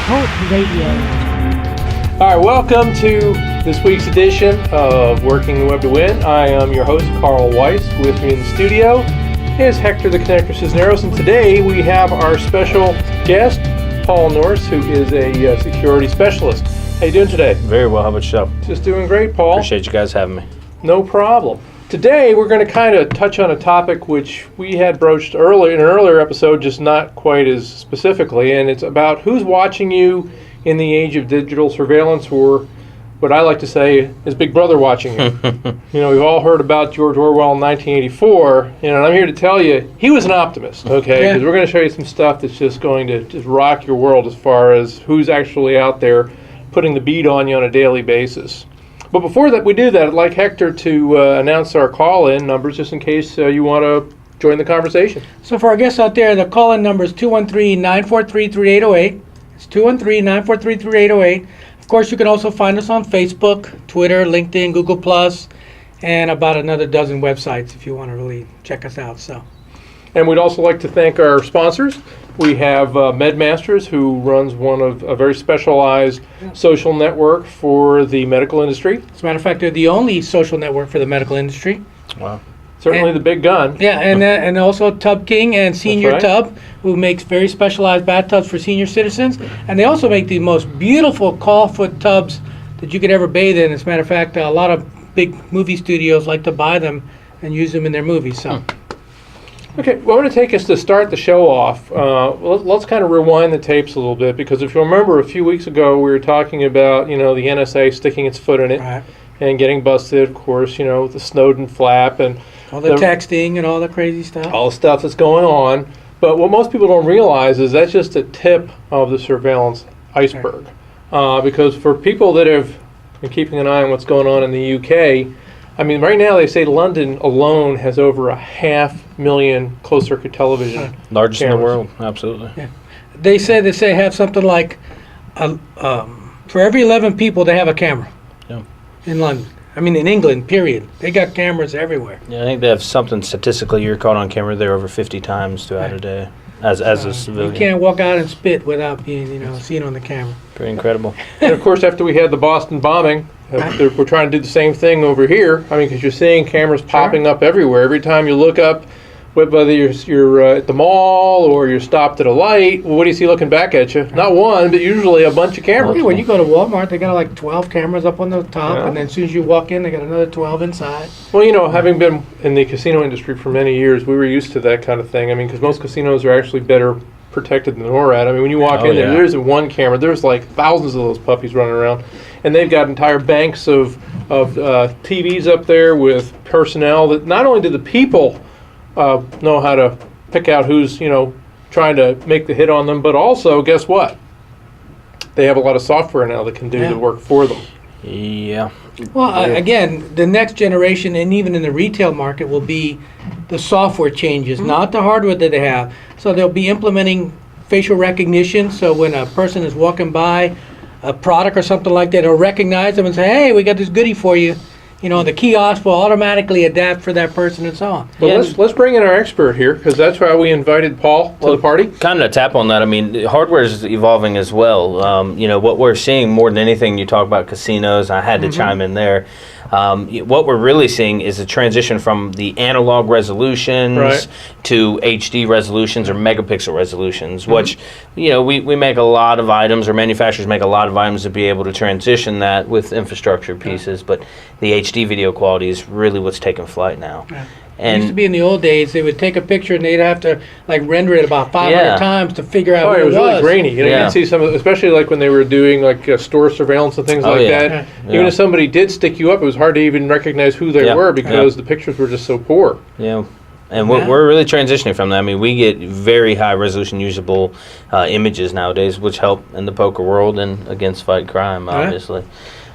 Cult Radio. All right, welcome to this week's edition of Working the Web to Win. I am your host, Carl Weiss. With me in the studio is Hector the Connector Cisneros, and today we have our special guest, Paul Norse, who is a security specialist. How you doing today? Very well. How about yourself? Just doing great, Paul. Appreciate you guys having me. No problem. Today we're going to kind of touch on a topic which we had broached earlier in an earlier episode, just not quite as specifically, and it's about who's watching you in the age of digital surveillance, or what I like to say is Big Brother watching you. You know, we've all heard about George Orwell in 1984, and I'm here to tell you he was an optimist, okay? Because we're going to show you some stuff that's just going to just rock your world as far as who's actually out there putting the beat on you on a daily basis. But before that, we do that, I'd like Hector to announce our call-in numbers just in case you want to join the conversation. So for our guests out there, the call-in number is 213-943-3808. It's 213-943-3808. Of course, you can also find us on Facebook, Twitter, LinkedIn, Google+, and about another dozen websites if you want to really check us out. And we'd also like to thank our sponsors. We have MedMasters, who runs a very specialized social network for the medical industry. As a matter of fact, they're the only social network for the medical industry. Wow. Certainly the big gun. Yeah, and also Tub King and Senior right. Tub, who makes very specialized bathtubs for senior citizens. And they also make the most beautiful clawfoot tubs that you could ever bathe in. As a matter of fact, a lot of big movie studios like to buy them and use them in their movies. So. Okay, well, I'm going to take us to start the show off. Let's kind of rewind the tapes a little bit, because if you remember a few weeks ago, we were talking about, the NSA sticking its foot in it and getting busted, of course, the Snowden flap and all the texting and all the crazy stuff. All the stuff that's going on. But what most people don't realize is that's just a tip of the surveillance iceberg. Because for people that have been keeping an eye on what's going on in the UK, I mean, right now they say London alone has over 500,000 closed-circuit television Largest cameras. in the world, absolutely. Yeah. They say have something like, for every 11 people, they have a camera in London. I mean, in England, period. They got cameras everywhere. Yeah, I think they have something statistically, you're caught on camera there over 50 times throughout a day as a civilian. You can't walk out and spit without being, seen on the camera. Pretty incredible. And, of course, after we had the Boston bombing, we're trying to do the same thing over here. I mean, because you're seeing cameras popping up everywhere. Every time you look up, whether you're at the mall or you're stopped at a light, well, what do you see looking back at you? Not one, but usually a bunch of cameras. Yeah, when you go to Walmart, they got like 12 cameras up on the top, and then as soon as you walk in, they got another 12 inside. Well, having been in the casino industry for many years, we were used to that kind of thing. I mean, because most casinos are actually better protected than NORAD. I mean, when you walk in there isn't one camera. There's like thousands of those puppies running around, and they've got entire banks of TVs up there with personnel that not only do the people know how to pick out who's trying to make the hit on them, but also, guess what? They have a lot of software now that can do the work for them. Yeah. Well, again, the next generation, and even in the retail market, will be the software changes, not the hardware that they have. So they'll be implementing facial recognition, so when a person is walking by a product or something like that, they'll recognize them and say, hey, we got this goodie for you. The kiosk will automatically adapt for that person and so on. Well, let's bring in our expert here, because that's why we invited Paul to the party. Kind of to tap on that, I mean, hardware is evolving as well. What we're seeing more than anything, you talk about casinos, I had to chime in there. What we're really seeing is a transition from the analog resolutions to HD resolutions or megapixel resolutions, which, we make a lot of items, or manufacturers make a lot of items to be able to transition that with infrastructure pieces, but the HD video quality is really what's taking flight now. It used to be in the old days, they would take a picture and they'd have to render it about 500 times to figure out what it was. It was really grainy. You can see some of the, especially like when they were doing store surveillance and things that. Yeah. Even if somebody did stick you up, it was hard to even recognize who they were because the pictures were just so poor. Yeah. And we're really transitioning from that. I mean, we get very high resolution usable images nowadays, which help in the poker world and against fight crime, obviously.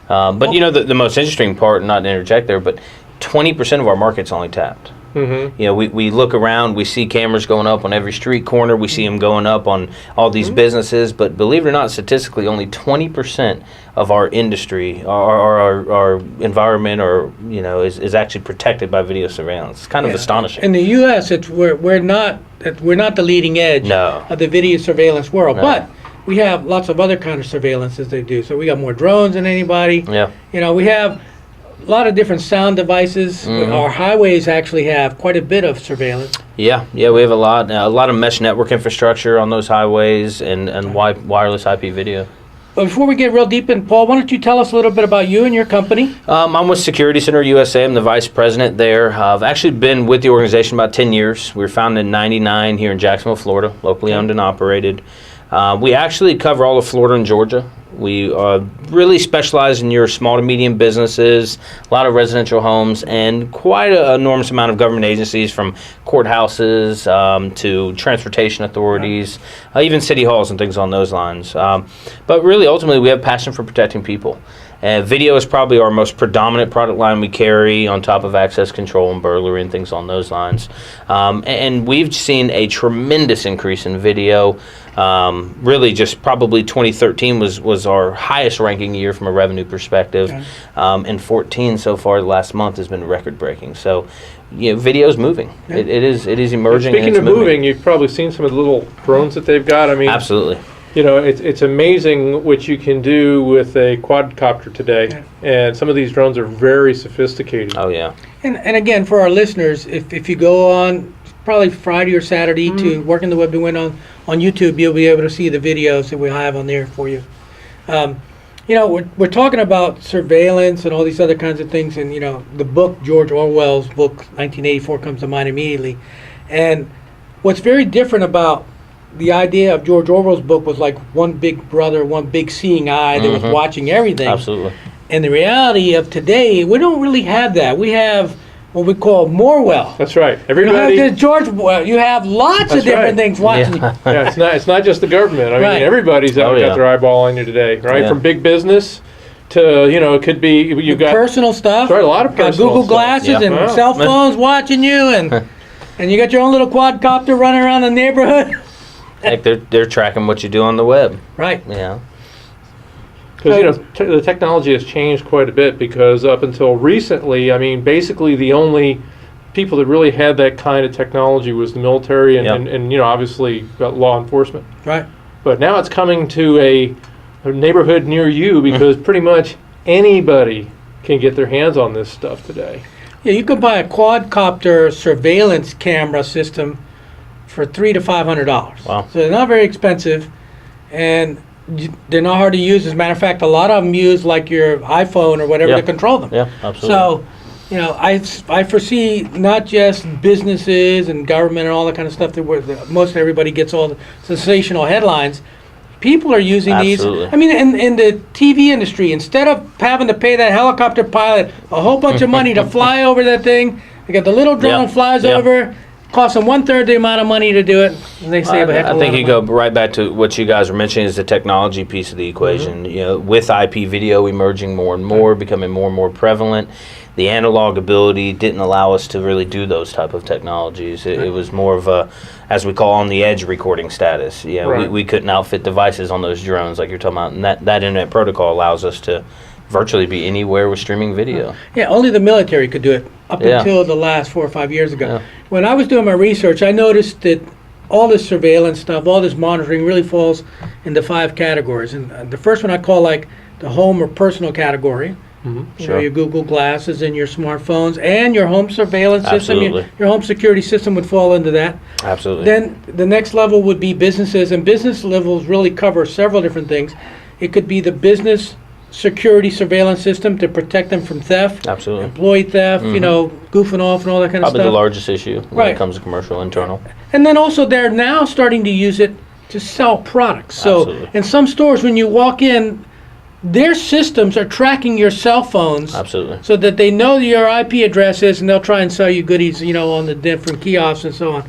But the most interesting part, not to interject there, but 20% of our market's only tapped. Mm-hmm. We look around, we see cameras going up on every street corner, we see them going up on all these businesses, but believe it or not, statistically, only 20% of our industry, our environment, or is actually protected by video surveillance. It's kind of astonishing. In the U.S., we're not the leading edge of the video surveillance world, but we have lots of other kind of surveillances they do. So we got more drones than anybody. Yeah. You know, we have a lot of different sound devices. Our highways actually have quite a bit of surveillance. Yeah, we have a lot of mesh network infrastructure on those highways and wireless IP video. But before we get real deep in, Paul, why don't you tell us a little bit about you and your company? I'm with Security Center USA. I'm the vice president there. I've actually been with the organization about 10 years. We were founded in '99 here in Jacksonville, Florida, locally owned and operated. We actually cover all of Florida and Georgia. We really specialize in your small to medium businesses, a lot of residential homes, and quite an enormous amount of government agencies, from courthouses to transportation authorities, even city halls and things on those lines. But really, ultimately, we have passion for protecting people. Video is probably our most predominant product line we carry, on top of access control and burglary and things on those lines. And we've seen a tremendous increase in video. Really, just probably 2013 was our highest ranking year from a revenue perspective. And 14 so far, the last month, has been record breaking. So, video is moving. It is emerging. Speaking of moving, you've probably seen some of the little drones that they've got. I mean, absolutely. It's amazing what you can do with a quadcopter today, and some of these drones are very sophisticated. Oh yeah. And again, for our listeners, if you go on probably Friday or Saturday to Working the Web to Win on YouTube, you'll be able to see the videos that we'll have on there for you. We're talking about surveillance and all these other kinds of things, and the book, George Orwell's book 1984, comes to mind immediately. And what's very different about the idea of George Orwell's book was like one big brother, one big seeing eye that was watching everything. Absolutely. And the reality of today, we don't really have that. We have what we call Morwell. That's right. Everybody. You have lots of different things watching you. Yeah, it's not just the government. I mean, everybody's got their eyeball on you today, right? From big business to, it could be you've got personal stuff. That's right, a lot of personal Google stuff. glasses and cell phones watching you, and you got your own little quadcopter running around the neighborhood. Like they're tracking what you do on the web. Right. Yeah. Because the technology has changed quite a bit, because up until recently, I mean, basically the only people that really had that kind of technology was the military and obviously law enforcement. Right. But now it's coming to a neighborhood near you, because pretty much anybody can get their hands on this stuff today. Yeah, you can buy a quadcopter surveillance camera system for $300 to $500. Wow. So they're not very expensive, and they're not hard to use. As a matter of fact, a lot of them use like your iPhone or whatever to control them. Yeah, absolutely. So, I foresee not just businesses and government and all that kind of stuff that most everybody gets all the sensational headlines. People are using these. I mean, in the TV industry, instead of having to pay that helicopter pilot a whole bunch of money to fly over that thing, they got the little drone flies over. Costs them 1/3 the amount of money to do it, and they save a heck of a lot of money. I think you go right back to what you guys were mentioning, is the technology piece of the equation. With IP video emerging more and more, becoming more and more prevalent, the analog ability didn't allow us to really do those type of technologies. It was more of a, as we call, on the edge recording status. We couldn't outfit devices on those drones like you're talking about, and that internet protocol allows us to virtually be anywhere with streaming video. Yeah, only the military could do it up until the last 4 or 5 years ago. Yeah. When I was doing my research, I noticed that all this surveillance stuff, all this monitoring really falls into 5 categories. And the first one I call like the home or personal category. Your Google glasses and your smartphones and your home surveillance system. Your home security system would fall into that. Absolutely. Then the next level would be businesses, and business levels really cover several different things. It could be the business security surveillance system to protect them from theft, absolutely, employee theft, goofing off and all that kind of stuff. Probably the largest issue when it comes to commercial internal. And then also they're now starting to use it to sell products. So in some stores, when you walk in, their systems are tracking your cell phones, absolutely, so that they know your IP address is, and they'll try and sell you goodies, on the different kiosks and so on.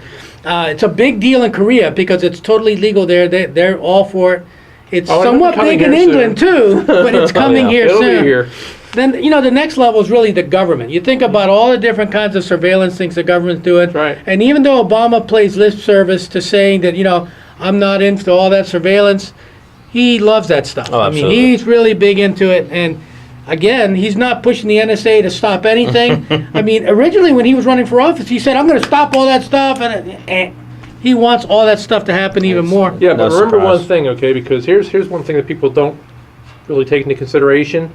It's a big deal in Korea because it's totally legal there. They're all for it. It's somewhat big in England too, but it's coming here soon. It'll be here. Then, the next level is really the government. You think about all the different kinds of surveillance things the government's doing. Right. And even though Obama plays lip service to saying that, I'm not into all that surveillance, he loves that stuff. Oh, absolutely. He's really big into it. And again, he's not pushing the NSA to stop anything. Originally when he was running for office, he said, I'm going to stop all that stuff. And he wants all that stuff to happen even more. Yeah, but No remember surprise. one thing, okay? Because here's one thing that people don't really take into consideration,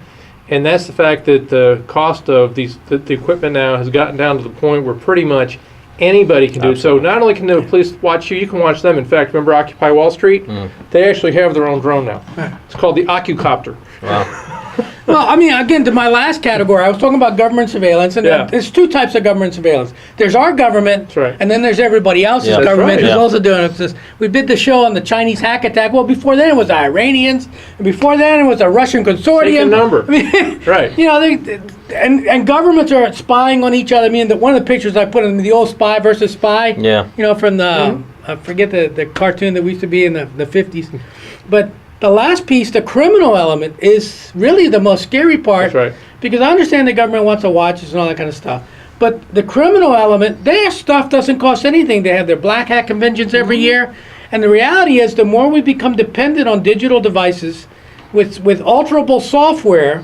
and that's the fact that the cost of the equipment now has gotten down to the point where pretty much anybody can do it. So Absolutely. not only can the police watch you, you can watch them. In fact, remember Occupy Wall Street? They actually have their own drone now. It's called the Occupcopter. Wow. Well, I mean, again, to my last category, I was talking about government surveillance, and Yeah. there's two types of government surveillance. There's our government, That's right. and then there's everybody else's Yeah. That's government right. who's Yeah. also doing it. We did the show on the Chinese hack attack. Well, before then it was the Iranians, and before then it was a Russian consortium. Take a number. I mean, Right. You know, and governments are spying on each other. I mean, one of the pictures I put in the old Spy versus Spy. Yeah. You know, from the I forget the cartoon that we used to be in the 50s, but. The last piece, the criminal element, is really the most scary part. That's right. Because I understand the government wants to watch us and all that kind of stuff. But the criminal element, their stuff doesn't cost anything. They have their black hat conventions every year. And the reality is the more we become dependent on digital devices with alterable software,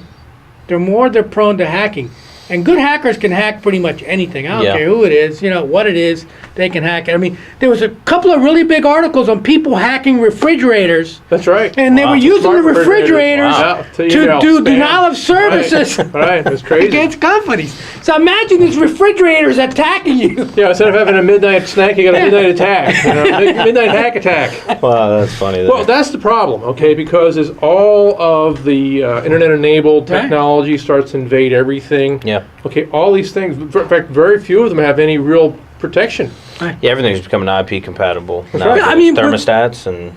the more they're prone to hacking. And good hackers can hack pretty much anything. I don't Yeah. care who it is, you know, what it is, they can hack it. I mean, there was a couple of really big articles on people hacking refrigerators. That's right. And they were using Smart the refrigerators Wow. to email do spam. denial of services Right, that's crazy. against companies. So imagine these refrigerators attacking you. Yeah, instead of having a midnight snack, you got a midnight attack. You know, midnight hack attack. Wow, that's funny. Well, that's the problem, okay? Because as all of the internet-enabled Right. technology starts to invade everything, yeah. okay, all these things. In fact, very few of them have any real protection. Yeah, everything's becoming IP compatible. Now right. there's I mean, thermostats and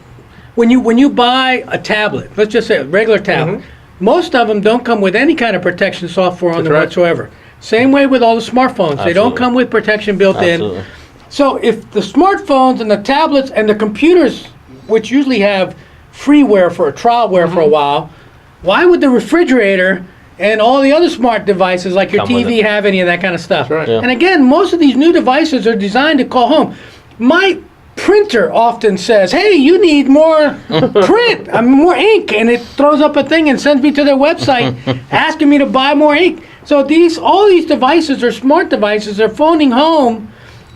When you buy a tablet, let's just say a regular tablet, most of them don't come with any kind of protection software on That's them right. whatsoever. Same way with all the smartphones. They don't Absolutely. come with protection built absolutely. in. So if the smartphones and the tablets and the computers, which usually have freeware for a trialware for a while, why would the refrigerator and all the other smart devices like your Come with TV it. have any of that kind of stuff? That's right. Yeah. And again, most of these new devices are designed to call home. My printer often says, "Hey, you need more print, more ink," and it throws up a thing and sends me to their website asking me to buy more ink. So all these devices are smart devices. Are phoning home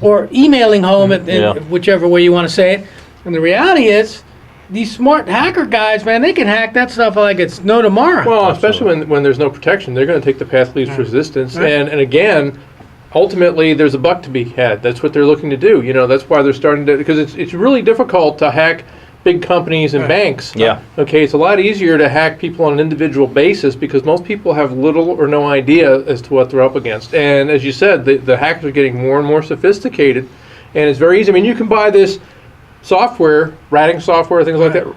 or emailing home, Yeah. whichever way you want to say it. And the reality is, these smart hacker guys, man, they can hack that stuff like it's no tomorrow. Well, especially when there's no protection, they're going to take the path of least resistance. Right. And again, ultimately, there's a buck to be had. That's what they're looking to do. You know, that's why they're starting to, because it's really difficult to hack big companies and banks. Yeah. Okay, it's a lot easier to hack people on an individual basis because most people have little or no idea as to what they're up against. And as you said, the hackers are getting more and more sophisticated, and it's very easy. I mean, you can buy this software, ratting software, things like that,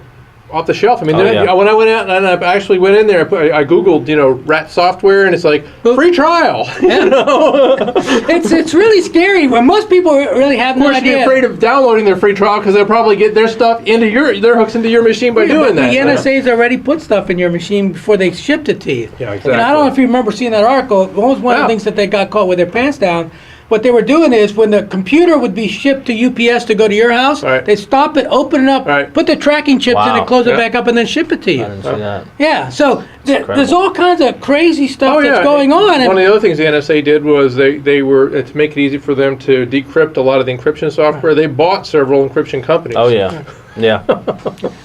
off the shelf. I mean, Oh, yeah. when I went out and I actually went in there, I Googled, rat software, and it's like free trial. You know, It's really scary when most people really have of no course, you'd be idea. afraid of downloading their free trial because they'll probably get their stuff into their hooks into your machine by Yeah, doing but that. the you know? NSA's already put stuff in your machine before they shipped it to you. Yeah, And I don't know exactly. if you remember seeing that article. What was one of Yeah. the things that they got caught with their pants down? What they were doing is when the computer would be shipped to UPS to go to your house, Right. they'd stop it, open it up, Right. put the tracking chips in Wow. it, close it Yeah. back up, and then ship it to I you. didn't see that. Yeah, so there's incredible. all kinds of crazy stuff that's going on. One of And the other things the NSA did was they were to make it easy for them to decrypt a lot of the encryption software. They bought several encryption companies. Oh yeah. Yeah.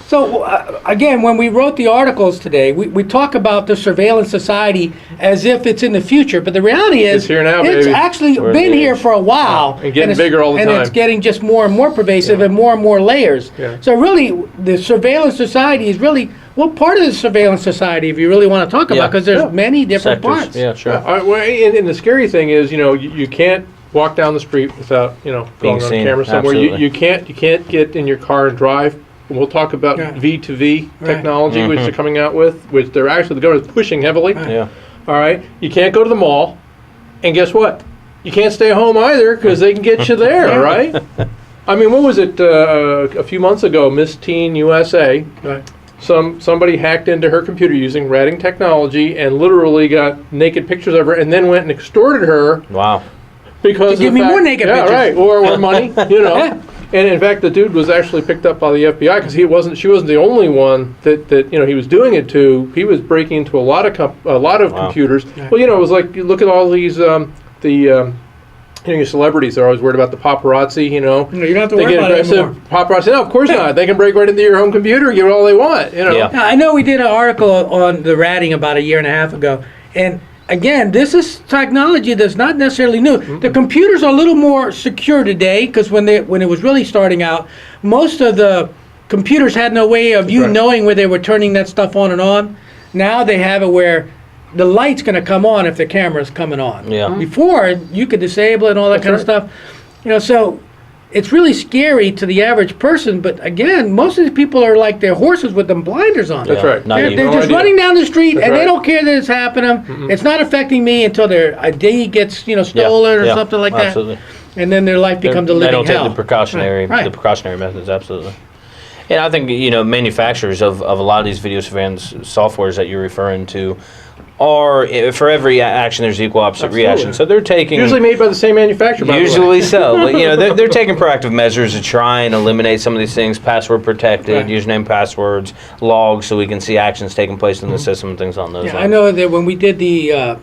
so, again, when we wrote the articles today, we talk about the surveillance society as if it's in the future, but the reality is It's here now, it's baby. actually We're been in the here age. for a while. And getting it's- bigger all the and time. it's getting just more and more pervasive and more layers. Yeah. So really, the surveillance society is really, part of the surveillance society, if you really want to talk Yeah. about, because there's Yeah. many different Sectors. parts. Yeah, sure. And the scary thing is, you can't walk down the street without, Being going on seen. camera somewhere. Absolutely. You can't get in your car and drive. We'll talk about Yeah. V2V Right. technology, which they're coming out with, which the government's pushing heavily. Yeah. All right, you can't go to the mall, and guess what? You can't stay home either because they can get you there, right? I mean, what was it a few months ago? Miss Teen USA, Right. somebody hacked into her computer using ratting technology and literally got naked pictures of her, and then went and extorted her Wow. because To of give the me more fact- naked yeah, pictures. right, or money, Yeah. And in fact, the dude was actually picked up by the FBI because she wasn't the only one that he was doing it to. He was breaking into a lot of Wow. computers. Yeah. Well, it was like you look at all these your celebrities are always worried about the paparazzi, You don't have to They worry get about it aggressive anymore. paparazzi. No, of course not. They can break right into your home computer and get all they want, Yeah. I know we did an article on the ratting about a year and a half ago, and again, this is technology that's not necessarily new. The computers are a little more secure today because when it was really starting out, most of the computers had no way of you right. knowing where they were turning that stuff on and on. Now they have it where the light's going to come on if the camera's coming on. Yeah. Before, you could disable it and all that That's kind of stuff. So it's really scary to the average person, but again, most of these people are like their horses with them blinders on. That's right. Naive. They're No just idea. running down the street That's and they right. don't care that it's happening. It's not affecting me until their ID gets stolen or Yeah. something like that, Absolutely. and then their life becomes a They living don't take hell. the precautionary Right. the precautionary methods. Absolutely. And I think manufacturers of a lot of these video surveillance softwares that you're referring to are, for every action there's equal opposite Absolutely. reaction. So they're taking Usually made by the same manufacturer, by the way. Usually so, but they're taking proactive measures to try and eliminate some of these things. Password protected, Right. username, passwords, logs, so we can see actions taking place in the system and things on those Yeah, lines. I know that when we did the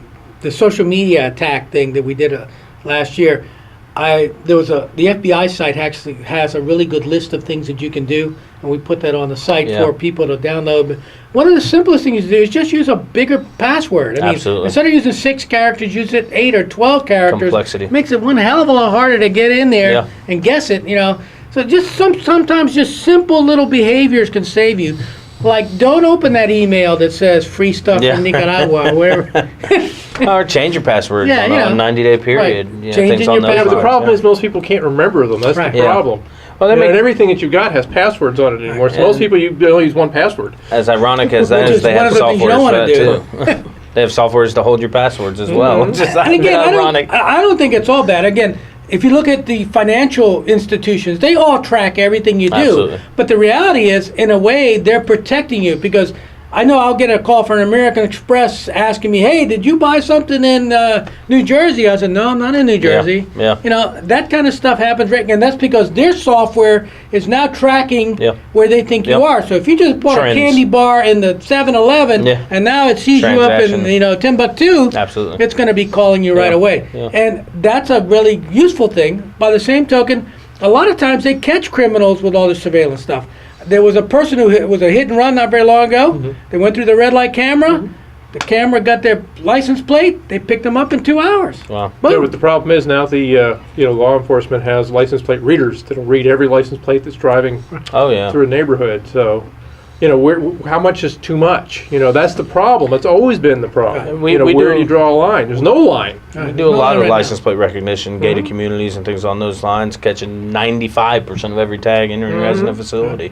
social media attack thing that we did last year, the FBI site actually has a really good list of things that you can do, and we put that on the site Yeah. for people to download. But one of the simplest things to do is just use a bigger password. I mean, Absolutely. instead of using 6 characters, use it 8 or 12 characters. Complexity. Makes it one hell of a lot harder to get in there Yeah. and guess it. So just sometimes just simple little behaviors can save you. Like, don't open that email that says free stuff Yeah. from Nicaragua or wherever. Or change your passwords Yeah, on you a know. 90-day period. Right. Yeah, Changing things on your those Yeah, but the lines, problem yeah. is most people can't remember them. That's Right. the Yeah. problem. Well, they make- And everything that you've got has passwords on it anymore. So Right. most people, you only use one password. As ironic as that Which is, is they one have of the things you don't softwares for wanna that too. They have softwares to hold your passwords as well. Which is And again, ironic. I don't think it's all bad. Again, if you look at the financial institutions, they all track everything you do. Absolutely. But the reality is, in a way, they're protecting you because I know I'll get a call from American Express asking me, "Hey, did you buy something in New Jersey?" I said, "No, I'm not in New Jersey." yeah. That kind of stuff happens, right? And that's because their software is now tracking Yeah. where they think Yeah. you are. So if you just bought Trends. a candy bar in the 7-Eleven Yeah. and now it sees you up in Transaction. Timbuktu, Absolutely. it's going to be calling you right Yeah. away. Yeah. And that's a really useful thing. By the same token, a lot of times they catch criminals with all this surveillance stuff. There was a person who was a hit and run not very long ago. They went through the red light camera. The camera got their license plate. They picked them up in 2 hours. Wow. Yeah, Boom. but the problem is now the law enforcement has license plate readers that'll read every license plate that's driving Oh yeah. through a neighborhood. So, how much is too much? That's the problem. It's always been the problem. We where do- do you draw a line? There's no line. We do a lot of Right license plate recognition, gated communities, and things on those lines, catching 95% of every tag entering a resident facility.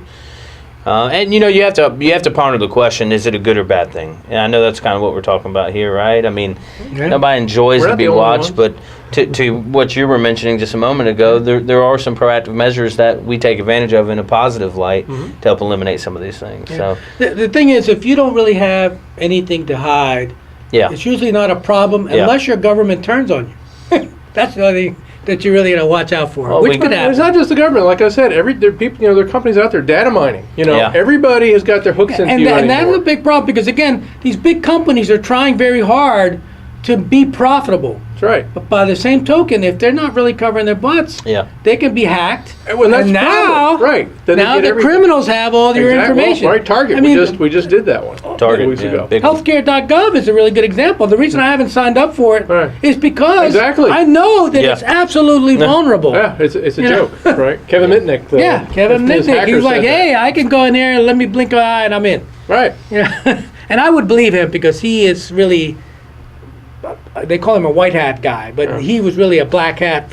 And you have to ponder the question: is it a good or bad thing? And I know that's kind of what we're talking about here, right? I mean, Yeah. nobody enjoys We're to not be the only watched, but to what you were mentioning just a moment ago, there are some proactive measures that we take advantage of in a positive light to help eliminate some of these things. So, The thing is, if you don't really have anything to hide, yeah, it's usually not a problem Yeah. unless your government turns on you. That's the only thing that you're really going to watch out for, Well, which we- could It's happen. not just the government. Like I said, there are people. There are companies out there data mining. Yeah. Everybody has got their hooks into you And that's anymore. a big problem because, again, these big companies are trying very hard to be profitable. That's right. But by the same token, if they're not really covering their butts, yeah. they can be hacked. Well, that's and the now, problem. Right. Then they now get the everything. criminals have all your Exactly. information. Well, right, Target. I mean, we just did that one. Target, a couple weeks ago. big one. Healthcare.gov is a really good example. The reason I haven't signed up for it Right. is because Exactly. I know that Yeah. it's absolutely vulnerable. Yeah, it's a You know? joke, right? Kevin Mitnick. Yeah, Kevin his Mitnick. hacker He's like, said that. hey, I can go in there and let me blink an eye and I'm in. Right. Yeah, and I would believe him because he is really. They call him a white hat guy, but he was really a black hat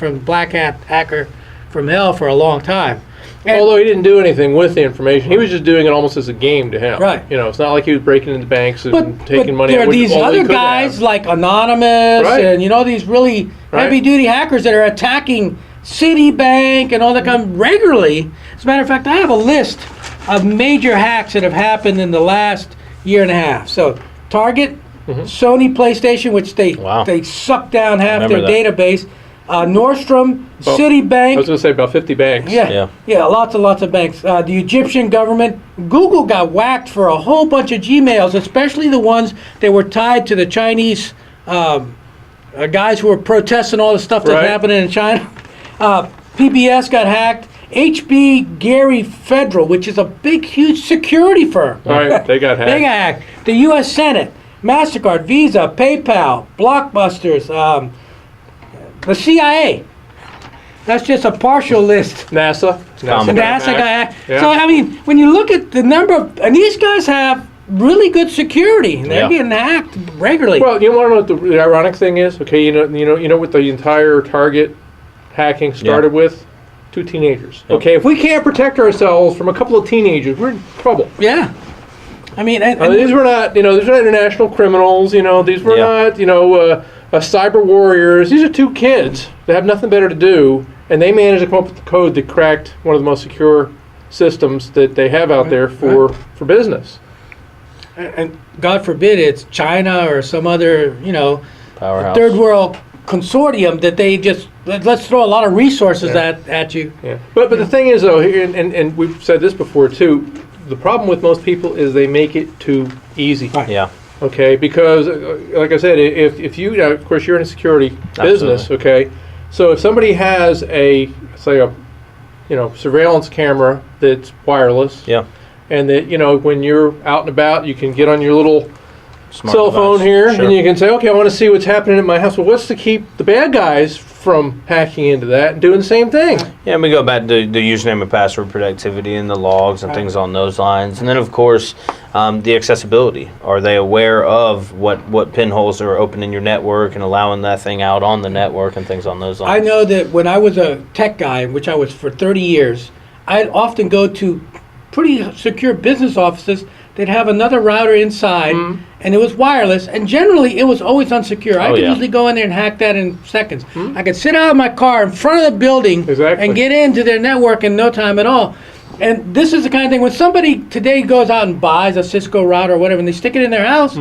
hacker from hell for a long time. And Although he didn't do anything with the information, he was just doing it almost as a game to him. Right. It's not like he was breaking into banks and taking money. there out, are which these all he other could guys have. like Anonymous Right. and these really Right. heavy duty hackers that are attacking Citibank and all that kind of regularly. As a matter of fact, I have a list of major hacks that have happened in the last year and a half. So Target, Sony PlayStation, which they Wow. sucked down half their Remember that. database. Nordstrom, Well, Citibank. I was going to say about 50 banks. Yeah, lots of banks. The Egyptian government, Google got whacked for a whole bunch of Gmails, especially the ones that were tied to the Chinese guys who were protesting all the stuff that's Right. happening in China. PBS got hacked. HB Gary Federal, which is a big, huge security firm. Right, they got hacked. They got hacked. The U.S. Senate, MasterCard, Visa, PayPal, Blockbusters, the CIA. That's just a partial list. NASA. Common. NASA got hacked. Yeah. So, I mean, when you look at the number of, and these guys have really good security, and they're Yeah. getting hacked regularly. Well, you want to know what the ironic thing is? Okay, you know what the entire Target hacking started with? 2 teenagers. Yep. Okay, if we can't protect ourselves from a couple of teenagers, we're in trouble. Yeah. I mean, These were not, these are not international criminals. These were Yeah. not, cyber warriors. These are 2 kids that have nothing better to do, and they managed to come up with the code that cracked one of the most secure systems that they have out there for business. and God forbid it's China or some other, Powerhouse. third world consortium that they just, let's throw a lot of resources at you. Yeah. But the thing is, though, here, and we've said this before too, the problem with most people is they make it too easy. Right. Yeah. Okay, because like I said, if you, of course, you're in a security business. Okay, so if somebody has say a surveillance camera that's wireless, Yeah. and that when you're out and about, you can get on your little Smart cell phone device. here, Sure. and you can say, okay, I want to see what's happening at my house. Well, what's to keep the bad guys from hacking into that and doing the same thing? Yeah, and we go back to the username and password productivity and the logs and things on those lines. And then, of course, the accessibility. Are they aware of what pinholes are open in your network and allowing that thing out on the network and things on those I lines? know that when I was a tech guy, which I was for 30 years, I'd often go to pretty secure business offices. They'd have another router inside, and it was wireless, and generally it was always unsecure. I Oh, could yeah. usually go in there and hack that in seconds. I could sit out in my car in front of the building Exactly. and get into their network in no time at all. And this is the kind of thing, when somebody today goes out and buys a Cisco router or whatever, and they stick it in their house,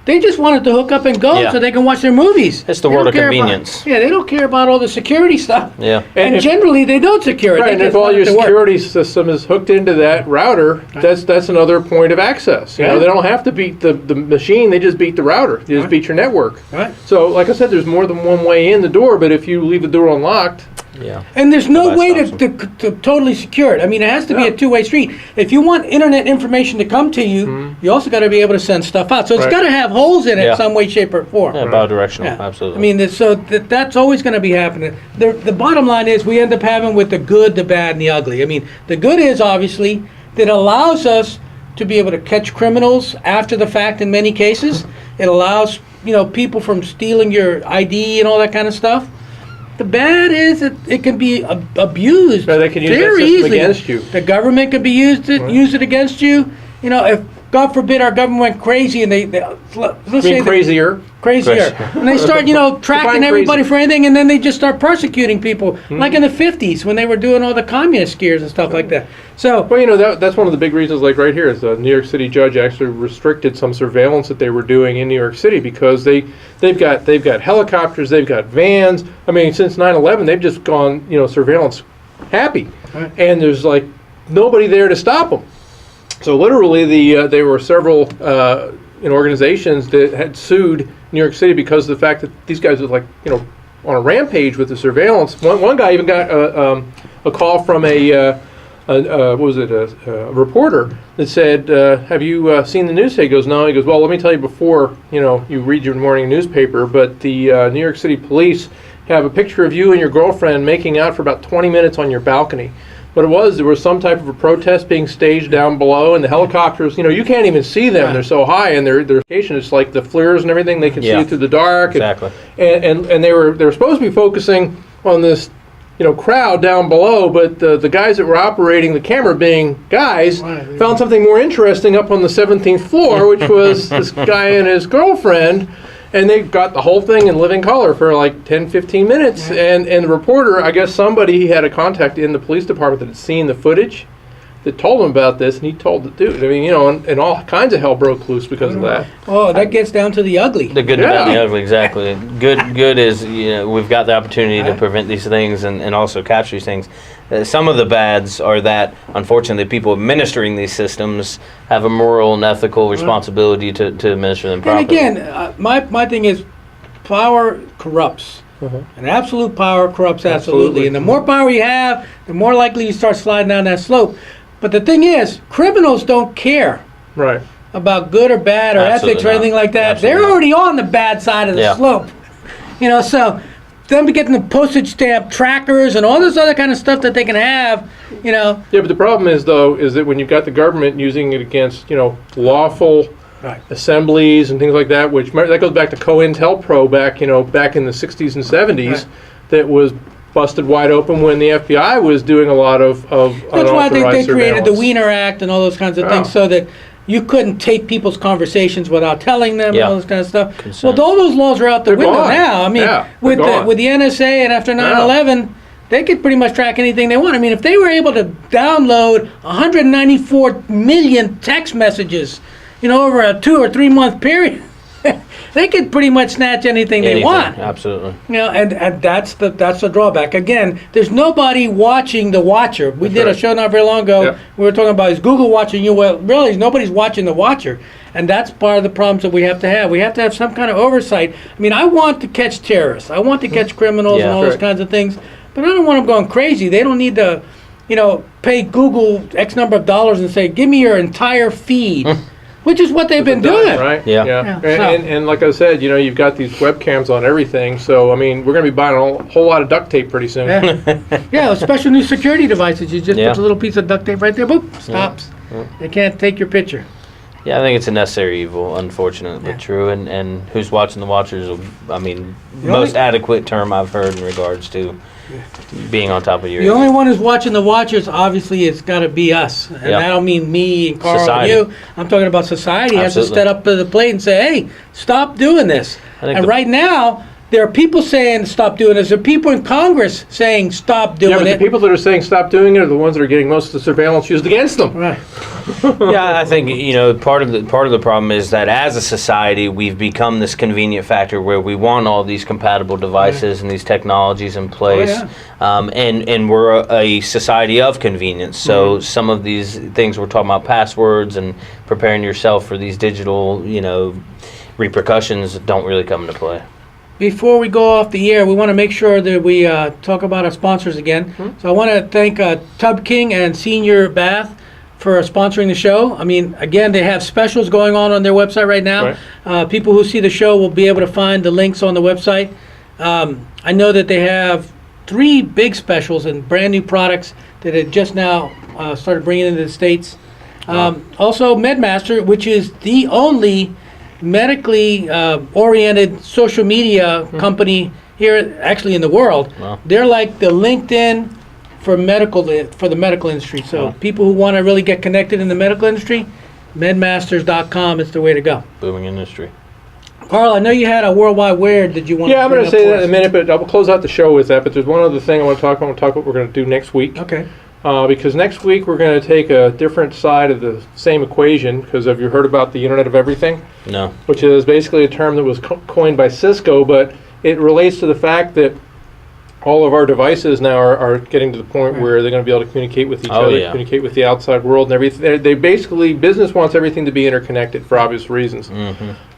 they just want it to hook up and go Yeah. so they can watch their movies. It's the They world don't of care about- convenience. they don't care about all the security stuff. Yeah. And if- generally, they don't secure it. Right, They and if just all want it your to work. security system is hooked into that router, that's another point of access. Yeah. They don't have to beat the machine; they just beat the router. They just beat your network. Right. So, like I said, there's more than one way in the door. But if you leave the door unlocked, Yeah. And there's no Nobody way stops to totally secure it. I mean, it has to be Yeah. a two-way street. If you want internet information to come to you, you also got to be able to send stuff out. So it's Right. got to have holes in it Yeah. some way, shape, or form. Yeah, bidirectional, Yeah. absolutely. I mean, that's always going to be happening. The bottom line is we end up having with the good, the bad, and the ugly. I mean, the good is obviously that allows us to be able to catch criminals after the fact in many cases. It allows people from stealing your ID and all that kind of stuff. The bad is that it can be abused They can use that very system easily. against you. The government could be use it against you. If God forbid our government went crazy and let's I say mean, crazier. crazier. And they start, tracking Define everybody crazy. for anything, and then they just start persecuting people, like in the 50s when they were doing all the communist scares and stuff like that. So, Well, that's one of the big reasons. Like right here, is the New York City judge actually restricted some surveillance that they were doing in New York City because they've got helicopters, they've got vans. I mean, since 9/11, they've just gone surveillance happy, Right. and there's like nobody there to stop them. So literally, there were several organizations that had sued New York City because of the fact that these guys were on a rampage with the surveillance. One guy even got a call from a reporter that said, "Have you seen the news today?" He goes, "No." He goes, "Well, let me tell you before you read your morning newspaper, but the New York City police have a picture of you and your girlfriend making out for about 20 minutes on your balcony." What there was some type of a protest being staged down below, and the helicopters, you can't even see them. Yeah. They're so high, and their location is like the FLIRs and everything. They can see Yeah. it through the dark. Exactly. And they were supposed to be focusing on this, crowd down below, but the guys that were operating the camera, being guys, Right. found something more interesting up on the 17th floor, which was this guy and his girlfriend. And they got the whole thing in living color for like 10, 15 minutes. And the reporter, I guess somebody had a contact in the police department that had seen the footage that told him about this, and he told the dude. I mean, and all kinds of hell broke loose because of that. oh, that gets down to the ugly. The good, the bad, and the Yeah. ugly, exactly. Good is we've got the opportunity to prevent these things and also capture these things. Some of the bads are that, unfortunately, people administering these systems have a moral and ethical responsibility to administer them properly. And again, my thing is, power corrupts. And absolute power corrupts absolutely. And the more power you have, the more likely you start sliding down that slope. But the thing is, criminals don't care Right. about good or bad or Absolutely ethics or anything not. like that. Absolutely They're not. already on the bad side of the Yeah. slope. So them getting the postage stamp trackers and all this other kind of stuff that they can have, Yeah, but the problem is, though, is that when you've got the government using it against, lawful Right. assemblies and things like that, which that goes back to COINTELPRO back in the 60s and 70s, Right. that was busted wide open when the FBI was doing a lot of That's why they unauthorized created the surveillance. Wiener Act and all those kinds of things, Yeah. so that you couldn't tape people's conversations without telling them Yeah. and all this kind of stuff. Consent. Well, all those laws are out the They're window gone. now. I mean, Yeah, with they're gone. with the NSA and after 9/11, they could pretty much track anything they want. I mean, if they were able to download 194 million text messages, over a 2 or 3 month period, they could pretty much snatch anything they want. Absolutely. And that's the drawback. Again, there's nobody watching the watcher. We did a right. show not very long ago. Yep. We were talking about, is Google watching you? Well, really, nobody's watching the watcher. And that's part of the problems that we have to have. We have to have some kind of oversight. I mean, I want to catch terrorists. I want to catch criminals Yeah. and all those Right. kinds of things. But I don't want them going crazy. They don't need to, pay Google X number of dollars and say, give me your entire feed. Which is what they've been doing. Right? Yeah. Yeah, And like I said, you've got these webcams on everything, so, I mean, we're going to be buying a whole lot of duct tape pretty soon. Yeah, with special new security devices. You just Yeah. put a little piece of duct tape right there, boop, stops. They can't take your picture. Yeah, I think it's a necessary evil, unfortunate Yeah. but true. And who's watching the watchers? I mean, The most only- adequate term I've heard in regards to being on top of your. The only one who's watching the watchers, obviously, it's got to be us. And Yeah. I don't mean me and Carl Society. and you. I'm talking about society has to Absolutely. step up to the plate and say, hey, stop doing this. I think And the- right now, there are people saying stop doing this. There are people in Congress saying stop Yeah, doing but it. the people that are saying stop doing it are the ones that are getting most of the surveillance used against them. Right. Yeah, I think part of the problem is that as a society we've become this convenient factor where we want all these compatible devices and these technologies in place, and we're a society of convenience. So some of these things we're talking about, passwords and preparing yourself for these digital repercussions, don't really come into play. Before we go off the air, we want to make sure that we talk about our sponsors again. So I want to thank Tub King and Senior Bath for sponsoring the show. I mean, again, they have specials going on their website right now. People who see the show will be able to find the links on the website. I know that they have 3 big specials and brand new products that have just now started bringing into the States. Also, MedMaster, which is the only medically oriented social media company here, actually in the world. Wow. They're like the LinkedIn for the medical industry. So people who want to really get connected in the medical industry, medmasters.com is the way to go. Booming industry. Carl, I know you had a worldwide weird that you want Yeah, to I'm bring going up to say for that in a us. minute, but I'll close out the show with that. But there's one other thing I want to talk about. I want to talk about what we're going to do next week. Okay. Because next week we're going to take a different side of the same equation. Because have you heard about the Internet of Everything? No. Which is basically a term that was coined by Cisco, but it relates to the fact that all of our devices now are getting to the point where they're going to be able to communicate with each Oh, other, yeah. communicate with the outside world and everything. They basically, business wants everything to be interconnected for obvious reasons.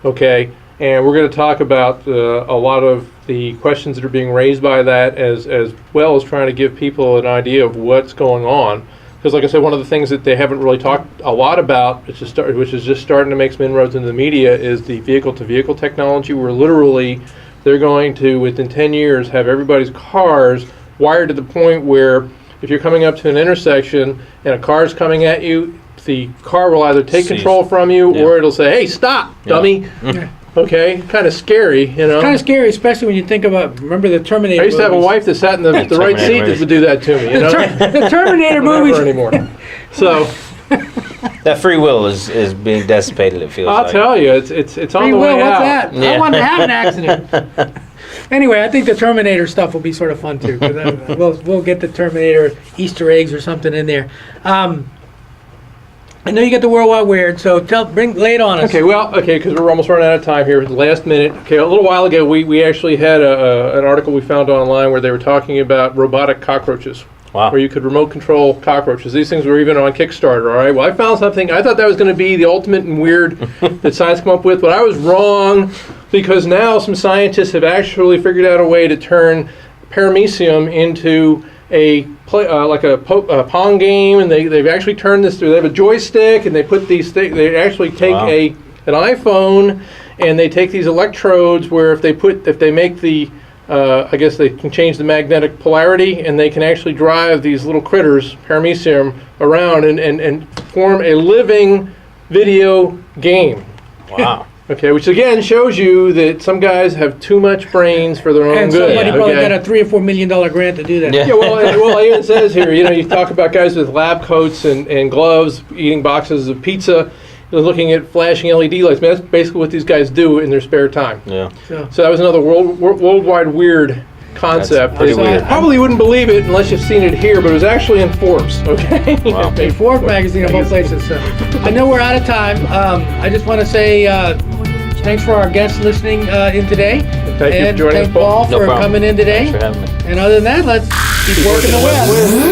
Okay, and we're going to talk about a lot of the questions that are being raised by that, as well as trying to give people an idea of what's going on. Because, like I said, one of the things that they haven't really talked a lot about, which is just starting to make some inroads into the media, is the vehicle-to-vehicle technology, where literally they're going to, within 10 years, have everybody's cars wired to the point where if you're coming up to an intersection and a car's coming at you, the car will either take Cease. control from you Yeah. or it'll say, hey, stop, dummy. Okay, kind of scary, Kind of scary, especially when you think about, remember the Terminator I used to have a movies. wife that sat in the right Terminator seat that movies. would do that to me, you know? The Terminator movies. Never anymore. So, That free will is being dissipated, it feels I'll like. tell you, it's on Free the way will, what's out. that? I Yeah. want to have an accident. Anyway, I think the Terminator stuff will be sort of fun too. 'Cause we'll get the Terminator Easter eggs or something in there. I know you get the worldwide weird, so lay it on us. Okay, because we're almost running out of time here. The last minute. Okay, a little while ago, we actually had an article we found online where they were talking about robotic cockroaches. Wow. Where you could remote control cockroaches. These things were even on Kickstarter, all right? Well, I found something. I thought that was going to be the ultimate and weird that science come up with, but I was wrong. because now some scientists have actually figured out a way to turn paramecium into a Pong game, and they've actually turned this through. They have a joystick, and they put these they actually take Wow. an iPhone, and they take these electrodes where if they make the I guess they can change the magnetic polarity, and they can actually drive these little critters, paramecium, around and form a living video game. Wow. Okay, which again shows you that some guys have too much brains for their own And good. somebody probably okay? got a $3 or $4 million grant to do that. Yeah. Yeah, well, it even says here, you talk about guys with lab coats and gloves eating boxes of pizza, looking at flashing LED lights. Man, that's basically what these guys do in their spare time. Yeah. So that was another worldwide weird concept. That's pretty You weird. probably wouldn't believe it unless you've seen it here, but it was actually in Forbes, okay? Wow. A Forbes magazine of all places. So I know we're out of time. I just want to say thanks for our guests listening in today. Thank you for joining us, thank Paul. Paul No for problem. coming in today. Thanks for having me. And other than that, let's keep working the web.